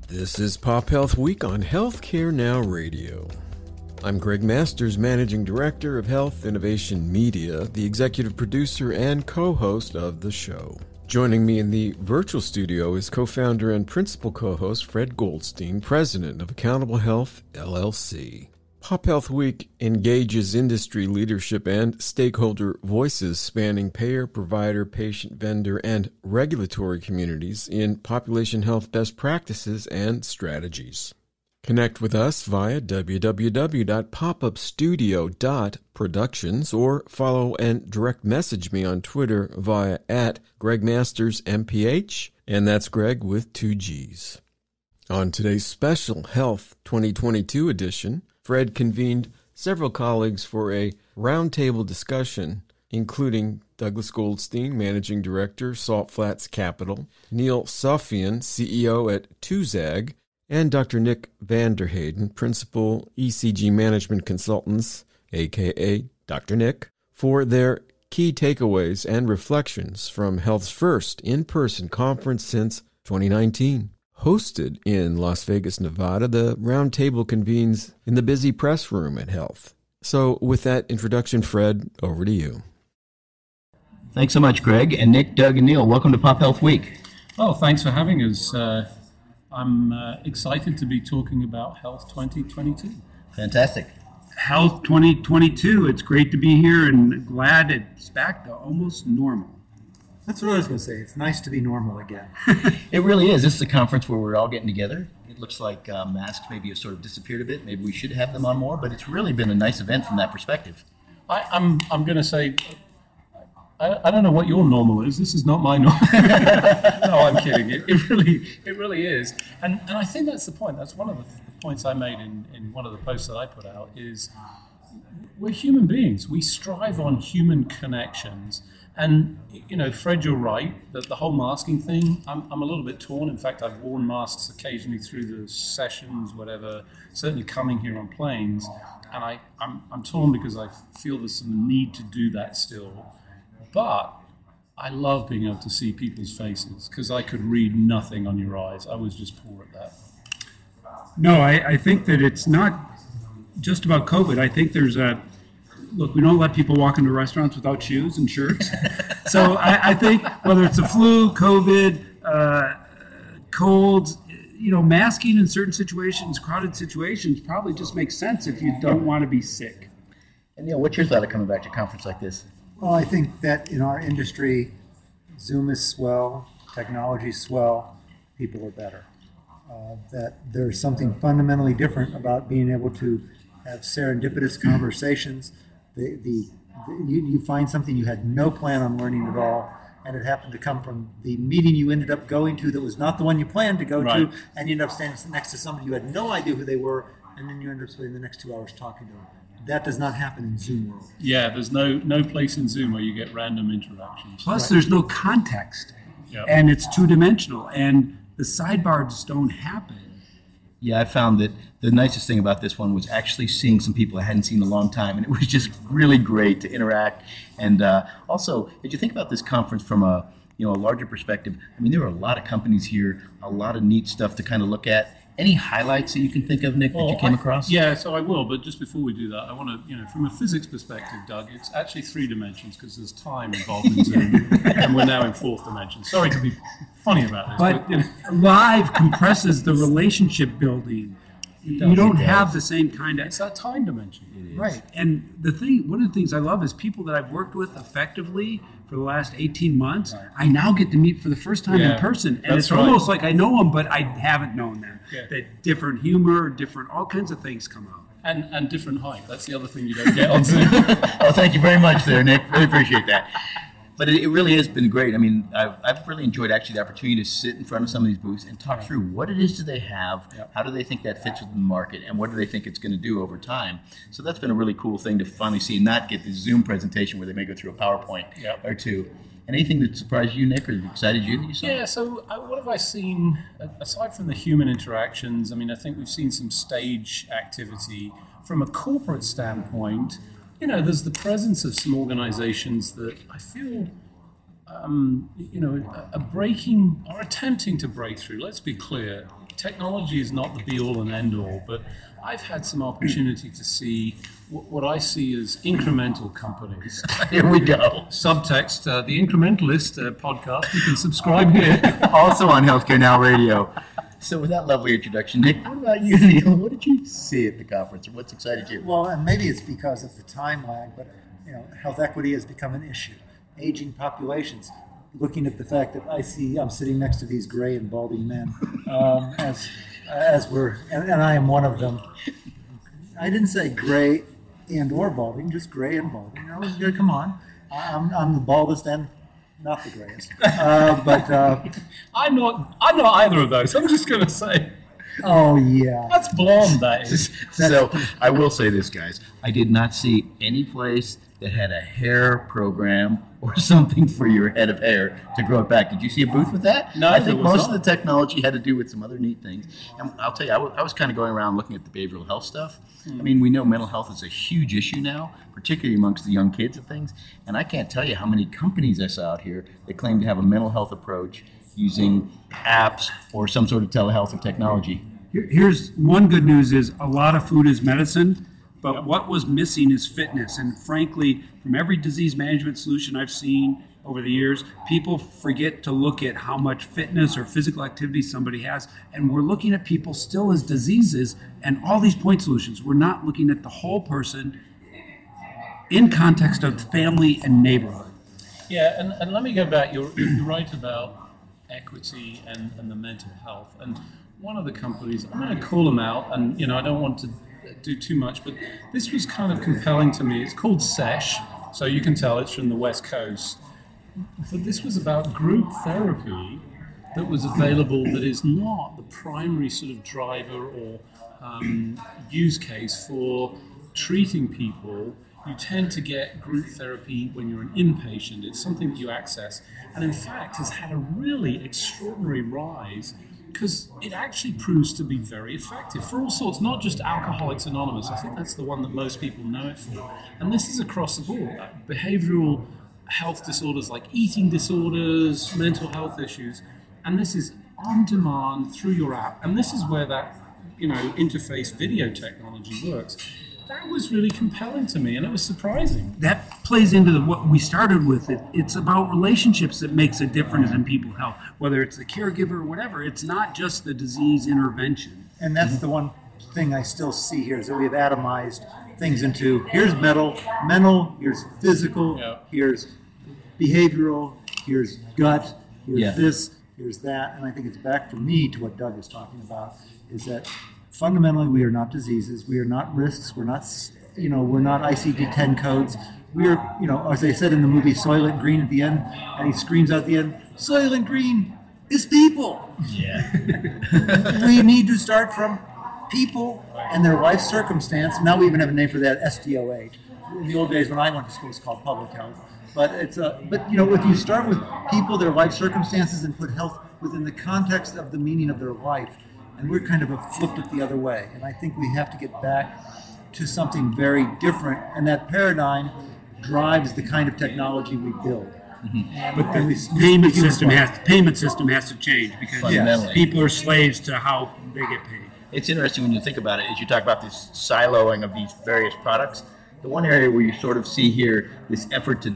This is PopHealth Week on Healthcare Now Radio. I'm Greg Masters, Managing Director of Health Innovation Media, the executive producer and co-host of the show. Joining me in the virtual studio is co-founder and principal co-host Fred Goldstein, president of Accountable Health, LLC. PopHealth Week engages industry leadership and stakeholder voices spanning payer, provider, patient, vendor, and regulatory communities in population health best practices and strategies. Connect with us via www.popupstudio.productions or follow and direct message me on Twitter via @GregMastersMPH, and that's Greg with 2 G's. On today's special Health 2022 edition, Fred convened several colleagues for a roundtable discussion, including Douglas Goldstein, Managing Director, Salt Flats Capital, Neal Sofian, CEO at Tuzag, and Dr. Nick van Terheyden, Principal ECG Management Consultants, a.k.a. Dr. Nick, for their key takeaways and reflections from Health's first in-person conference since 2019. Hosted in Las Vegas, Nevada, the roundtable convenes in the busy press room at Health. So with that introduction, Fred, over to you. Thanks so much, Greg. And Nick, Doug, and Neal, welcome to PopHealth Week. Oh, thanks for having us. I'm excited to be talking about Health 2022. Fantastic. Health 2022. It's great to be here and glad it's back to almost normal. That's what I was going to say. It's nice to be normal again. It really is. This is a conference where we're all getting together. It looks like masks maybe have sort of disappeared a bit. Maybe we should have them on more, but it's really been a nice event from that perspective. I'm going to say, I don't know what your normal is. This is not my normal. No, I'm kidding. It really is. And I think that's the point. That's one of the points I made in one of the posts that I put out is we're human beings. We strive on human connections. And, you know, Fred, you're right, that the whole masking thing, I'm a little bit torn. In fact, I've worn masks occasionally through the sessions, whatever, certainly coming here on planes. And I'm torn because I feel there's some need to do that still. But I love being able to see people's faces because I could read nothing on your eyes. I was just poor at that. No, I think that it's not just about COVID. I think there's look, we don't let people walk into restaurants without shoes and shirts. So I think whether it's the flu, COVID, colds, you know, masking in certain situations, crowded situations, probably just makes sense if you don't want to be sick. And Neal, what's your thought of coming back to a conference like this? Well, I think that in our industry, Zoom is swell, technology is swell, people are better. That there's something fundamentally different about being able to have serendipitous conversations. You find something you had no plan on learning at all, and it happened to come from the meeting you ended up going to that was not the one you planned to go to, and you ended up standing next to somebody you had no idea who they were, and then you ended up spending the next 2 hours talking to them. That does not happen in Zoom world. Yeah, there's no place in Zoom where you get random interactions. Plus, there's no context, and it's two-dimensional, and the sidebars don't happen. Yeah, I found that the nicest thing about this one was actually seeing some people I hadn't seen in a long time, and it was just really great to interact. And also, as you think about this conference from a larger perspective, I mean, there were a lot of companies here, a lot of neat stuff to kind of look at. Any highlights that you can think of, Nick, that you came across? Yeah, so I will, but just before we do that, I want to, from a physics perspective, Doug, it's actually 3 dimensions because there's time involved in Zoom, and we're now in 4th dimension. Sorry to be funny about this. But live compresses the relationship building. You don't have the same kind of... It's that time dimension. Right, and one of the things I love is people that I've worked with effectively for the last 18 months, I now get to meet for the first time in person. And it's almost like I know them, but I haven't known them. Yeah. That different humor, all kinds of things come out. And different height. That's the other thing you don't get on Zoom. Oh, thank you very much there, Nick. Really appreciate that. But it really has been great. I mean, I've really enjoyed actually the opportunity to sit in front of some of these booths and talk through what it is do they have, how do they think that fits with the market, and what do they think it's going to do over time. So that's been a really cool thing to finally see, not get this Zoom presentation where they may go through a PowerPoint or two. And anything that surprised you, Nick, or excited you that you saw? Yeah, so what have I seen, aside from the human interactions? I mean, I think we've seen some stage activity. From a corporate standpoint, there's the presence of some organizations that I feel, are attempting to break through. Let's be clear. technology is not the be-all and end-all, but I've had some opportunity to see what I see as incremental companies. Here we go. Subtext, the Incrementalist podcast, you can subscribe here. Also on Healthcare Now Radio. So with that lovely introduction, Nick, what about you, Neal? What did you see at the conference, or what's excited you? Well, and maybe it's because of the time lag, but health equity has become an issue. Aging populations. Looking at the fact that I'm sitting next to these gray and balding men, and I am one of them. I didn't say gray and or balding, just gray and balding. Come on, I'm the baldest and not the grayest. I'm not either of those. I'm just going to say. Oh yeah, that's blonde. That is. So I will say this, guys. I did not see any place that had a hair program or something for your head of hair to grow it back. Did you see a booth with that? No, I think most of the technology had to do with some other neat things. And I'll tell you, I was kind of going around looking at the behavioral health stuff. I mean, we know mental health is a huge issue now, particularly amongst the young kids and things. And I can't tell you how many companies I saw out here that claim to have a mental health approach using apps or some sort of telehealth or technology. Here's one good news is a lot of food is medicine. But what was missing is fitness. And frankly, from every disease management solution I've seen over the years, people forget to look at how much fitness or physical activity somebody has. And we're looking at people still as diseases and all these point solutions. We're not looking at the whole person in context of family and neighborhood. Yeah, and let me go back. You're right about equity and the mental health. And one of the companies, I'm going to call them out, and I don't want to do too much, but this was kind of compelling to me. It's called SESH, so you can tell it's from the West Coast. But this was about group therapy that was available that is not the primary sort of driver or use case for treating people. You tend to get group therapy when you're an inpatient. It's something that you access, and in fact has had a really extraordinary rise because it actually proves to be very effective for all sorts, not just Alcoholics Anonymous. I think that's the one that most people know it for. And this is across the board. Behavioral health disorders like eating disorders, mental health issues, and this is on demand through your app. And this is where that interface video technology works. That was really compelling to me, and it was surprising. That plays into what we started with. It's about relationships that makes a difference in people's health, whether it's the caregiver or whatever. It's not just the disease intervention. And that's the one thing I still see here is that we have atomized things into here's mental, here's physical, here's behavioral, here's gut, here's this, here's that. And I think it's back for me to what Doug is talking about, is that fundamentally, we are not diseases. We are not risks. We're not, we're not ICD-10 codes. We are, as they said in the movie Soylent Green at the end, and he screams out at the end, Soylent Green is people. Yeah. We need to start from people and their life circumstance. Now we even have a name for that, SDOH. In the old days when I went to school, it was called public health. But it's if you start with people, their life circumstances, and put health within the context of the meaning of their life, and we're kind of flipped it the other way. And I think we have to get back to something very different. And that paradigm drives the kind of technology we build. Mm-hmm. But the payment system has to change because people are slaves to how they get paid. It's interesting when you think about it, as you talk about this siloing of these various products. The one area where you sort of see here this effort to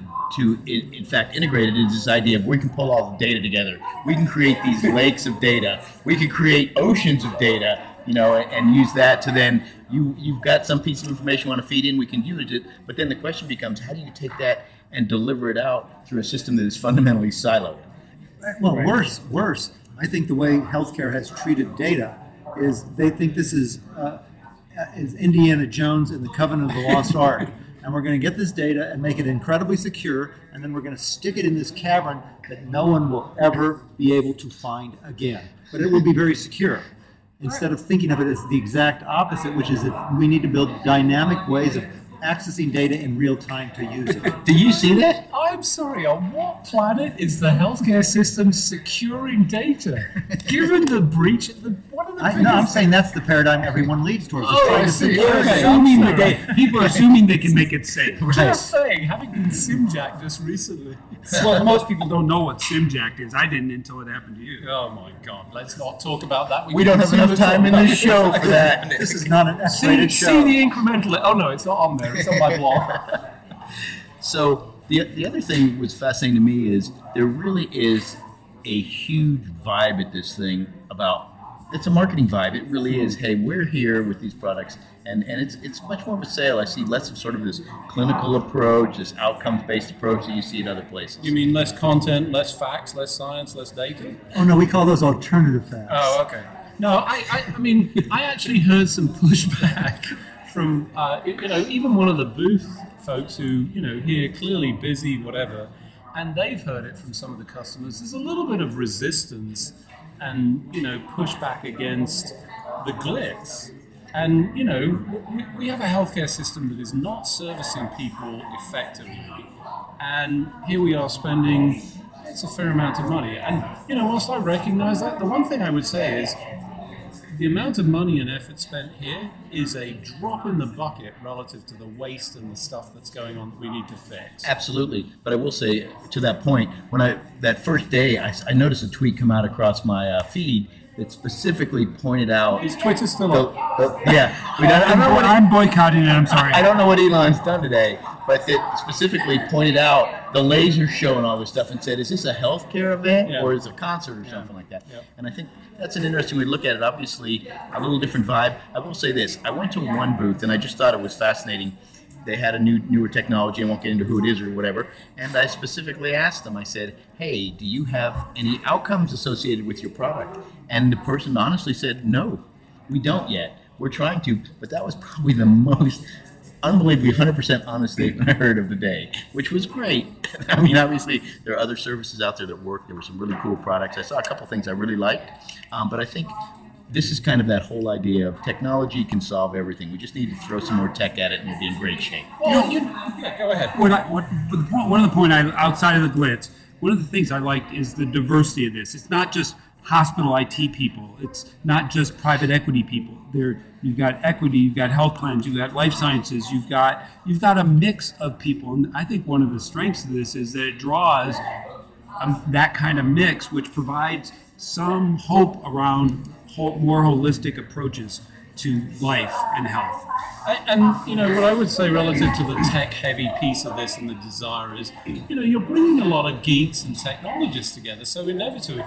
in fact integrate it is this idea of we can pull all the data together. We can create these lakes of data. We can create oceans of data, and use that to then you've got some piece of information you want to feed in, we can use it. But then the question becomes, how do you take that and deliver it out through a system that is fundamentally siloed? Well, worse. I think the way healthcare has treated data is they think this is Indiana Jones and the Covenant of the Lost Ark. And we're going to get this data and make it incredibly secure, and then we're going to stick it in this cavern that no one will ever be able to find again. But it will be very secure. Instead of thinking of it as the exact opposite, which is that we need to build dynamic ways of accessing data in real time to use it. Do you see that? I'm sorry, on what planet is the healthcare system securing data? Given the breach, what I'm saying that's the paradigm everyone leads towards. I see. People are assuming they can make it safe. Just saying, having been SimJacked just recently. Well, most people don't know what SimJacked is. I didn't until it happened to you. Oh my God! Let's not talk about that. We don't have enough time in this show for that. This is not an X-rated show. See the Incrementalist. Oh no, it's not on there. It's on my blog. So the other thing was fascinating to me is there really is a huge vibe at this thing about, it's a marketing vibe. It really is, hey, we're here with these products, and it's much more of a sale. I see less of sort of this clinical approach, this outcomes-based approach that you see in other places. You mean less content, less facts, less science, less data? Oh no, we call those alternative facts. Oh, okay. No, I mean, I actually heard some pushback from, even one of the booth folks who, here clearly busy, whatever, and they've heard it from some of the customers. There's a little bit of resistance and, pushback against the glitz. And, we have a healthcare system that is not servicing people effectively. And here we are spending, it's a fair amount of money. And, whilst I recognize that, the one thing I would say is the amount of money and effort spent here is a drop in the bucket relative to the waste and the stuff that's going on that we need to fix. Absolutely. But I will say, to that point, that first day, I noticed a tweet come out across my feed that specifically pointed out... Is Twitter still up? I'm boycotting it, I'm sorry. I don't know what Elon's done today, but that specifically pointed out the laser show and all this stuff and said, is this a healthcare event or is it a concert or something like that? Yeah. And I think that's an interesting way to look at it. Obviously, a little different vibe. I will say this. I went to one booth and I just thought it was fascinating. They had a newer technology. I won't get into who it is or whatever. And I specifically asked them, I said, hey, do you have any outcomes associated with your product? And the person honestly said, no, we don't yet. We're trying to. But that was probably the most unbelievably 100% honest statement I heard of the day, which was great. I mean, obviously, there are other services out there that work. There were some really cool products. I saw a couple things I really liked. But I think this is kind of that whole idea of technology can solve everything. We just need to throw some more tech at it and we'll be in great shape. Well, go ahead. One of the points outside of the glitz, one of the things I liked is the diversity of this. It's not just hospital IT people. It's not just private equity people. You've got equity, you've got health plans, you've got life sciences, you've got a mix of people. And I think one of the strengths of this is that it draws that kind of mix, which provides some hope around more holistic approaches to life and health. And what I would say relative to the tech-heavy piece of this and the desire is, you're bringing a lot of geeks and technologists together. So inevitably,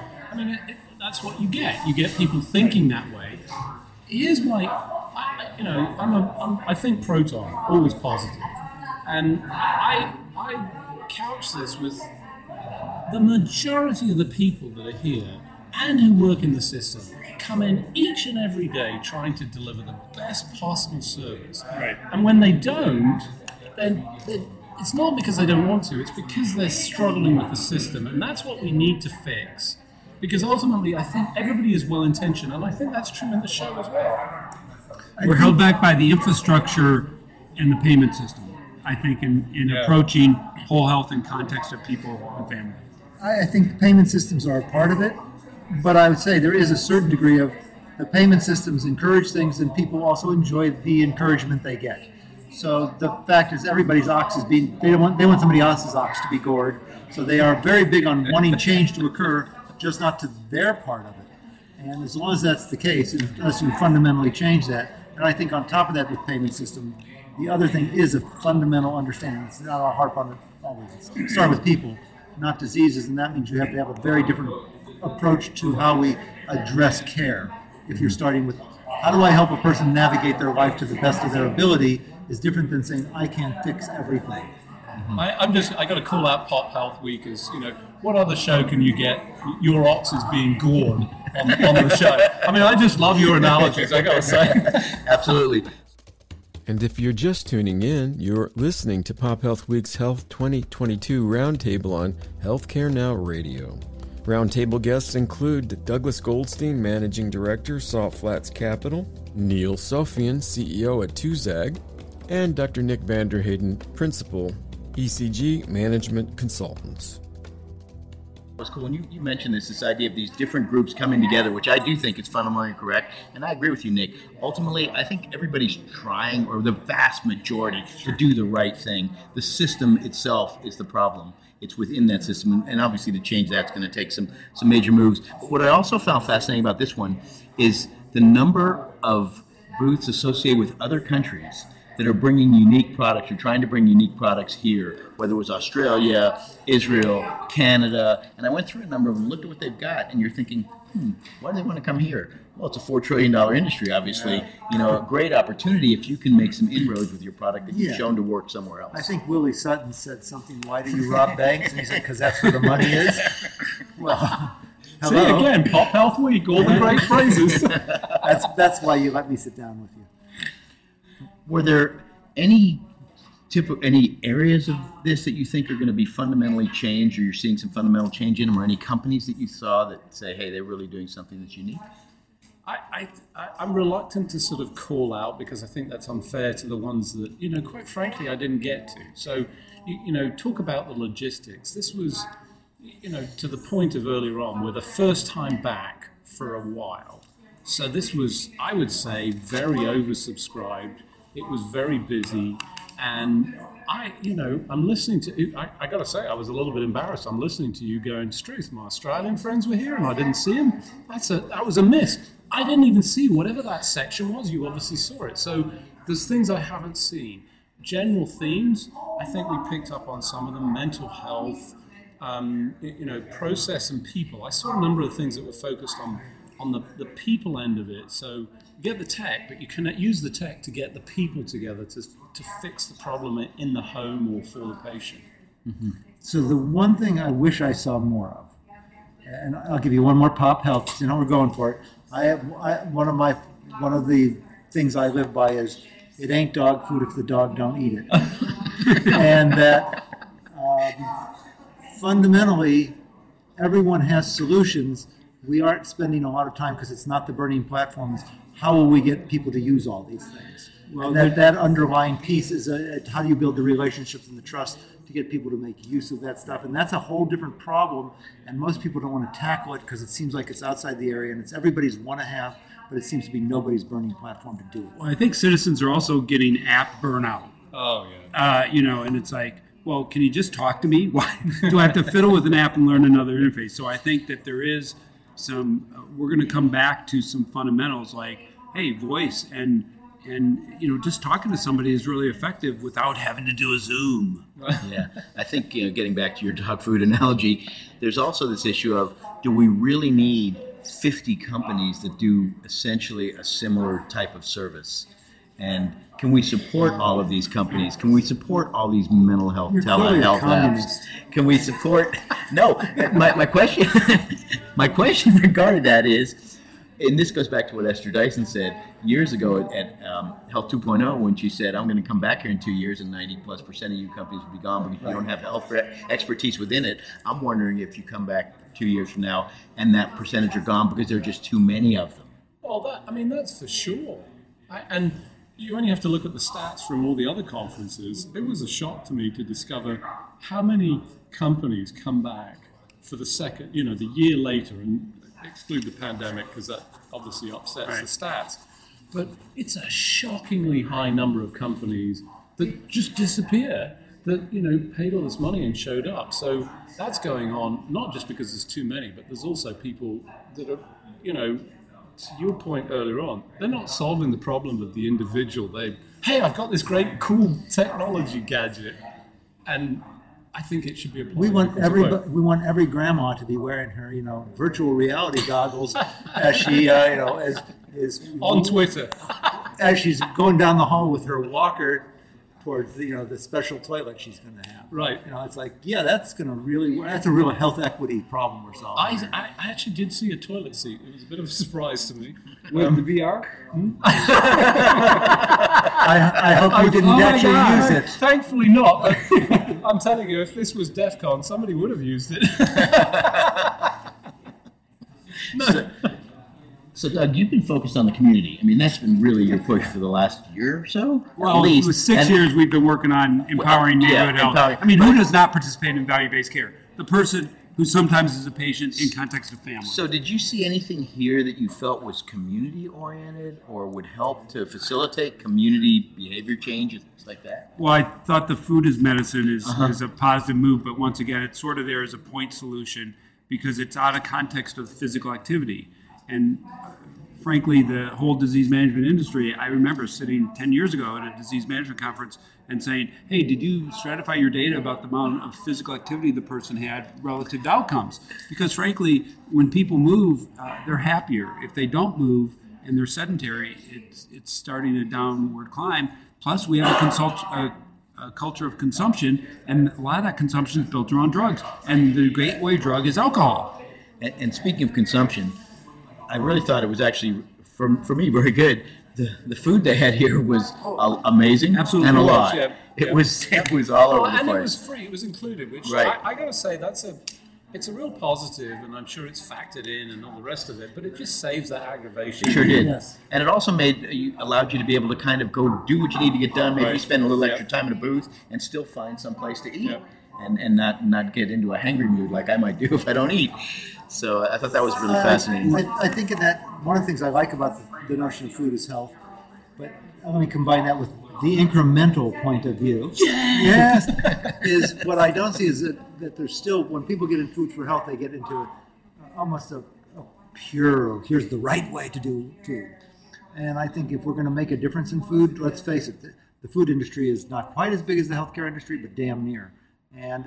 that's what you get. You get people thinking that way. Here's my, I think Proton, always positive, and I couch this with the majority of the people that are here and who work in the system come in each and every day trying to deliver the best possible service. Right. And when they don't, then it's not because they don't want to, it's because they're struggling with the system. And that's what we need to fix. Because ultimately, I think everybody is well-intentioned, and I think that's true in the show as well. We're held back by the infrastructure and the payment system, I think, in approaching whole health in context of people and family. I think payment systems are a part of it, but I would say there is a certain degree of the payment systems encourage things and people also enjoy the encouragement they get. So the fact is everybody's ox is they want somebody else's ox to be gored. So they are very big on wanting change to occur, just not to their part of it. And as long as that's the case, unless you fundamentally change that, and I think on top of that with payment system, the other thing is a fundamental understanding. It's not a harp on it always. It's start with people, not diseases, and that means you have to have a very different approach to how we address care. If you're starting with, how do I help a person navigate their life to the best of their ability, is different than saying, I can't fix everything. I got to call out PopHealth Week as, what other show can you get your oxes being gored on the show? I just love your analogies, I got to say. Absolutely. And if you're just tuning in, you're listening to PopHealth Week's Health 2022 Roundtable on Healthcare Now Radio. Roundtable guests include Douglas Goldstein, Managing Director, Salt Flats Capital, Neal Sofian, CEO at Tuzag, and Dr. Nick Terheyden, Principal, ECG Management Consultants. was cool. And you mentioned this idea of these different groups coming together, which I do think is fundamentally correct. And I agree with you, Nick. Ultimately, I think everybody's trying, or the vast majority, to do the right thing. The system itself is the problem. It's within that system. And obviously to change that's going to take some major moves. But what I also found fascinating about this one is the number of booths associated with other countries that are bringing unique products, or trying to bring unique products here, whether it was Australia, Israel, Canada. And I went through a number of them, looked at what they've got, and you're thinking, why do they want to come here? Well, it's a $4 trillion industry, obviously. A great opportunity if you can make some inroads with your product that you've shown to work somewhere else. I think Willie Sutton said something, why do you rob banks? And he said, because that's where the money is. Well, see, again, PopHealth Week, all the great phrases. That's why you let me sit down with you. Were there any areas of this that you think are going to be fundamentally changed, or you're seeing some fundamental change in them, or any companies that you saw that say, hey, they're really doing something that's unique? I'm reluctant to sort of call out, because I think that's unfair to the ones that, quite frankly, I didn't get to. So, talk about the logistics. This was, to the point of earlier on, we're the first time back for a while. So this was, I would say, very oversubscribed. It was very busy, and I'm listening to, I got to say, I was a little bit embarrassed. I'm listening to you going, Struth, my Australian friends were here and I didn't see them. That was a miss. I didn't even see whatever that section was. You obviously saw it. So there's things I haven't seen. General themes, I think we picked up on some of them. Mental health, process and people. I saw a number of things that were focused on the people end of it. So you get the tech, but you can use the tech to get the people together to fix the problem in the home or for the patient. Mm-hmm. So the one thing I wish I saw more of, and I'll give you one more PopHealth, we're going for it. One of the things I live by is, it ain't dog food if the dog don't eat it. And that fundamentally, everyone has solutions. We aren't spending a lot of time, because it's not the burning platforms. How will we get people to use all these things? Well, that underlying piece is how do you build the relationships and the trust to get people to make use of that stuff? And that's a whole different problem. And most people don't want to tackle it because it seems like it's outside the area and it's everybody's want to have, but it seems to be nobody's burning platform to do it. Well, I think citizens are also getting app burnout. Oh, yeah. And it's like, well, can you just talk to me? Why do I have to fiddle with an app and learn another interface? So I think that there is we're going to come back to some fundamentals like, hey, voice and just talking to somebody is really effective without having to do a Zoom. Yeah, I think getting back to your dog food analogy, there's also this issue of, do we really need 50 companies that do essentially a similar type of service? And can we support all of these companies? Can we support all these mental health, telehealth apps? Can we support? No, my question, my question regarding that is, and this goes back to what Esther Dyson said years ago at Health 2.0, when she said, I'm going to come back here in 2 years and 90+% of you companies will be gone because you don't have health expertise within it. I'm wondering if you come back 2 years from now and that percentage are gone because there are just too many of them. Well, that's for sure. And you only have to look at the stats from all the other conferences. It was a shock to me to discover how many companies come back for the second, the year later, and exclude the pandemic because that obviously upsets the stats. But it's a shockingly high number of companies that just disappear, that paid all this money and showed up. So that's going on, not just because there's too many, but there's also people that are, to your point earlier on, they're not solving the problem of the individual. Hey, I've got this great, cool technology gadget, and I think it should be applied. We want every grandma to be wearing her, virtual reality goggles as she, is on Twitter, as she's going down the hall with her walker towards the special toilet she's going to have. Right. It's like, that's a real health equity problem we're solving. I actually did see a toilet seat. It was a bit of a surprise to me. With the VR? I hope you didn't actually use it. Thankfully not. But I'm telling you, if this was DEF CON, somebody would have used it. So Doug, you've been focused on the community. I mean, that's been really your push for the last year or so? Well, it was 6 years we've been working on empowering neighborhood health. I mean, who does not participate in value-based care? The person who sometimes is a patient in context of family. So did you see anything here that you felt was community-oriented or would help to facilitate community behavior change and things like that? Well, I thought the food is medicine is a positive move, but once again, it's sort of there as a point solution because it's out of context of physical activity. And frankly, the whole disease management industry, I remember sitting 10 years ago at a disease management conference and saying, hey, did you stratify your data about the amount of physical activity the person had relative to outcomes? Because frankly, when people move, they're happier. If they don't move and they're sedentary, it's starting a downward climb. Plus, we have a culture of consumption, and a lot of that consumption is built around drugs. And the gateway drug is alcohol. And speaking of consumption, I really thought it was actually, for me, very good. The food they had here was amazing. Absolutely. And a lot. Yeah. It was all over the place. And it was free. It was included, which Right. I got to say it's a real positive, and I'm sure it's factored in and all the rest of it. But it just saves that aggravation. It sure did. Yes. And it also allowed you to be able to kind of go do what you need to get done. Maybe Right. spend a little Yep. extra time in a booth and still find some place to eat. Yep. And not get into a hangry mood like I might do if I don't eat. So I thought that was really fascinating. I think in that, one of the things I like about the notion of food is health, but let me combine that with the incremental point of view. Yes, is what I don't see is that there's still, when people get in food for health, they get into almost a pure, here's the right way to do food. And I think if we're going to make a difference in food, let's face it, the food industry is not quite as big as the healthcare industry, but damn near. And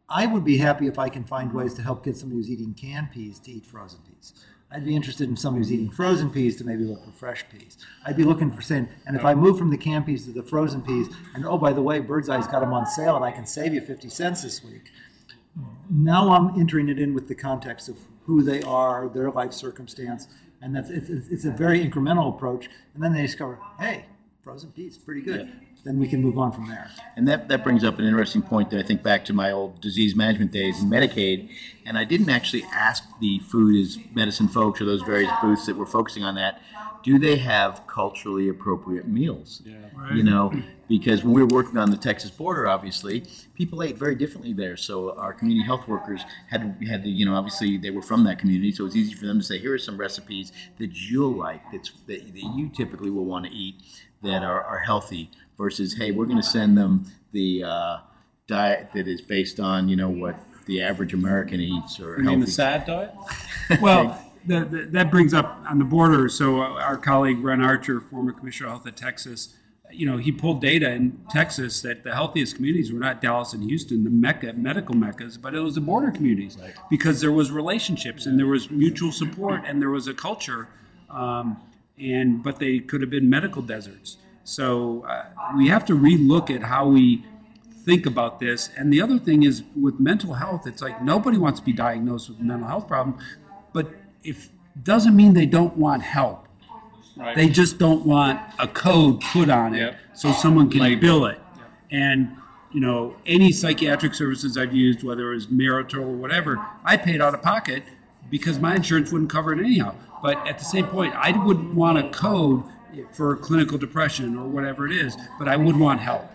I would be happy if I can find ways to help get somebody who's eating canned peas to eat frozen peas. I'd be interested in somebody who's eating frozen peas to maybe look for fresh peas. I'd be looking for saying, and if I move from the canned peas to the frozen peas, and oh, by the way, Bird's Eye's got them on sale and I can save you 50 cents this week. Now I'm entering it in with the context of who they are, their life circumstance, and it's a very incremental approach. And then they discover, hey, frozen peas, pretty good. Yeah. Then we can move on from there. And that brings up an interesting point that I think back to my old disease management days in Medicaid. And I didn't actually ask the food as medicine folks or those various booths that were focusing on that, do they have culturally appropriate meals? Yeah. Right. You know, because when we were working on the Texas border, obviously, people ate very differently there. So our community health workers had to, you know, obviously they were from that community, so it's easy for them to say, here are some recipes that you'll like, that you typically will want to eat that are healthy, versus, hey, we're going to send them the diet that is based on, you know, what the average American eats or You healthy. mean the sad diet? Well, that brings up on the border. So our colleague Ren Archer, former commissioner of health at Texas, you know, he pulled data in Texas that the healthiest communities were not Dallas and Houston, the medical meccas, but it was the border communities, right, because there was relationships and there was mutual support and there was a culture, but they could have been medical deserts. So we have to relook at how we think about this. And the other thing is with mental health, it's like nobody wants to be diagnosed with a mental health problem, but if doesn't mean they don't want help. Right. They just don't want a code put on it so someone can bill it. And you know, any psychiatric services I've used, whether it was marital or whatever, I paid out of pocket because my insurance wouldn't cover it anyhow. But at the same point, I wouldn't want a code for clinical depression or whatever it is, but I would want help.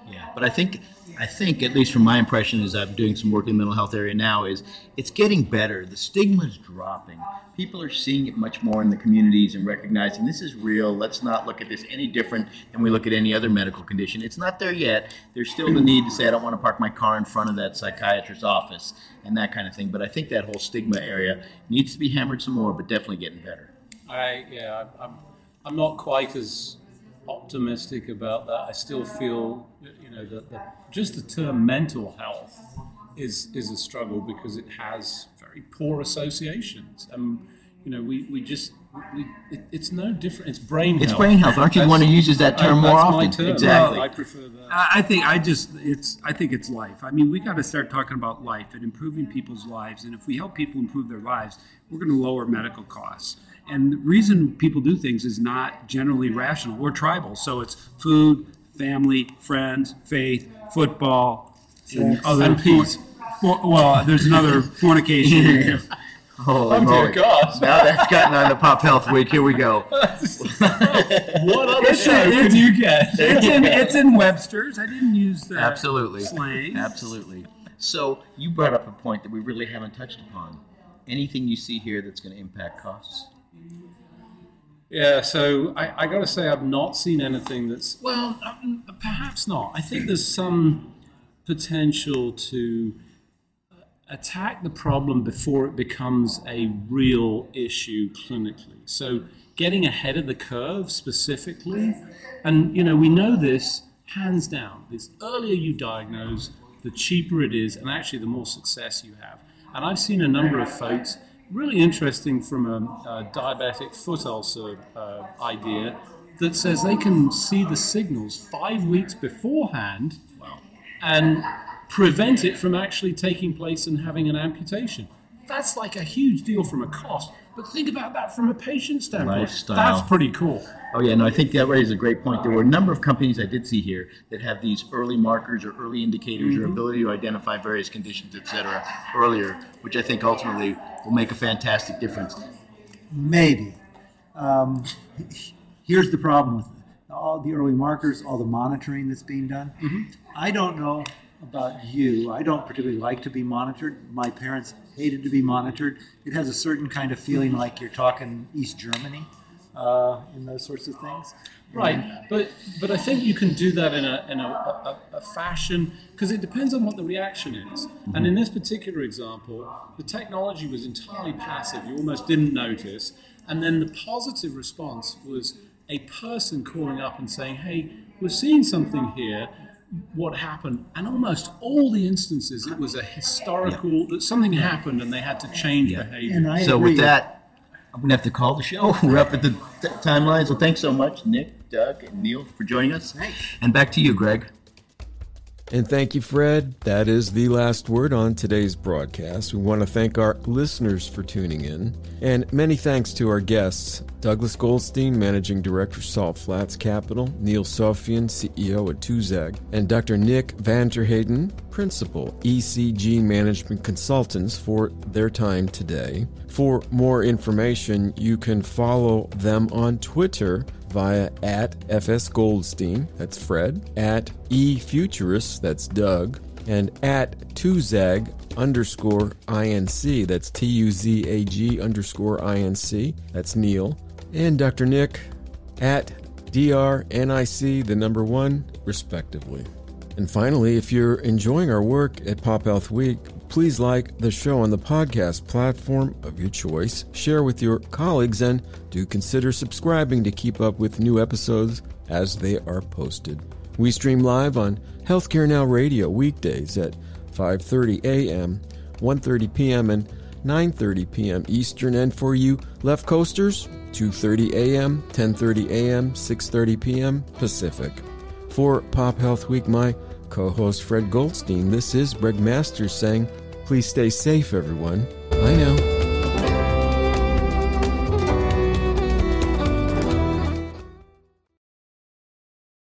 Yeah, but I think, at least from my impression as I'm doing some work in the mental health area now, is it's getting better. The stigma is dropping. People are seeing it much more in the communities and recognizing this is real. Let's not look at this any different than we look at any other medical condition. It's not there yet. There's still the need to say, I don't want to park my car in front of that psychiatrist's office and that kind of thing. But I think that whole stigma area needs to be hammered some more, but definitely getting better. I'm not quite as optimistic about that. I still feel, you know, that just the term mental health is a struggle because it has very poor associations. You know, it's no different. It's brain health. It's brain health. Aren't you the one who uses that term more that's often? My term. Exactly. Well, I prefer that. I think it's life. I mean, we got to start talking about life and improving people's lives. And if we help people improve their lives, we're going to lower medical costs. And the reason people do things is not generally rational. We're tribal. So it's food, family, friends, faith, football, and other peace. Well, there's another fornication. Holy dear God. Now that's gotten on the PopHealth Week. Here we go. What other show could you get? It's in Webster's. I didn't use the Absolutely. slang. Absolutely. So you brought up a point that we really haven't touched upon. Anything you see here that's going to impact costs? Yeah, so I got to say I've not seen anything that's, well, perhaps not. I think there's some potential to attack the problem before it becomes a real issue clinically. So getting ahead of the curve specifically, and we know this hands down, the earlier you diagnose, the cheaper it is, and actually the more success you have. And I've seen a number of folks, really interesting from a diabetic foot ulcer idea, that says they can see the signals 5 weeks beforehand and prevent it from actually taking place and having an amputation. That's like a huge deal from a cost. But think about that from a patient standpoint. Lifestyle. That's pretty cool. Oh yeah, no, I think that raises a great point. There were a number of companies I did see here that have these early markers or early indicators or ability to identify various conditions, et cetera, earlier, which I think ultimately will make a fantastic difference. Maybe. Here's the problem with all the early markers, all the monitoring that's being done. I don't know about you. I don't particularly like to be monitored. My parents hated to be monitored. It has a certain kind of feeling like you're talking East Germany and those sorts of things. Right, but I think you can do that in a fashion, because it depends on what the reaction is. And in this particular example, the technology was entirely passive. You almost didn't notice. And then the positive response was a person calling up and saying, hey, we're seeing something here. What happened? And almost all the instances, it was a historical, that something happened and they had to change behavior. And I So agree. with that, I'm going to have to call the show. We're up at the timeline. So thanks so much, Nick, Doug, and Neal, for joining us. Thanks. And back to you, Greg. And thank you, Fred. That is the last word on today's broadcast. We want to thank our listeners for tuning in. And many thanks to our guests, Douglas Goldstein, Managing Director, Salt Flats Capital, Neal Sofian, CEO at Tuzag, and Dr. Nick Van Terheyden, Principal, ECG Management Consultants, for their time today. For more information, you can follow them on Twitter via @FSGoldstein, that's Fred, @eFuturist, that's Doug, and @Tuzag_INC, that's TUZAG_INC, that's Neal, and Dr. Nick @DRNIC, the number 1, respectively. And finally, if you're enjoying our work at PopHealth Week, please like the show on the podcast platform of your choice, share with your colleagues, and do consider subscribing to keep up with new episodes as they are posted. We stream live on Healthcare Now Radio weekdays at 5:30 a.m., 1:30 p.m., and 9:30 p.m. Eastern, and for you left coasters, 2:30 a.m., 10:30 a.m., 6:30 p.m. Pacific. For PopHealth Week, my co-host Fred Goldstein, this is Greg Masters saying, please stay safe, everyone. Bye now.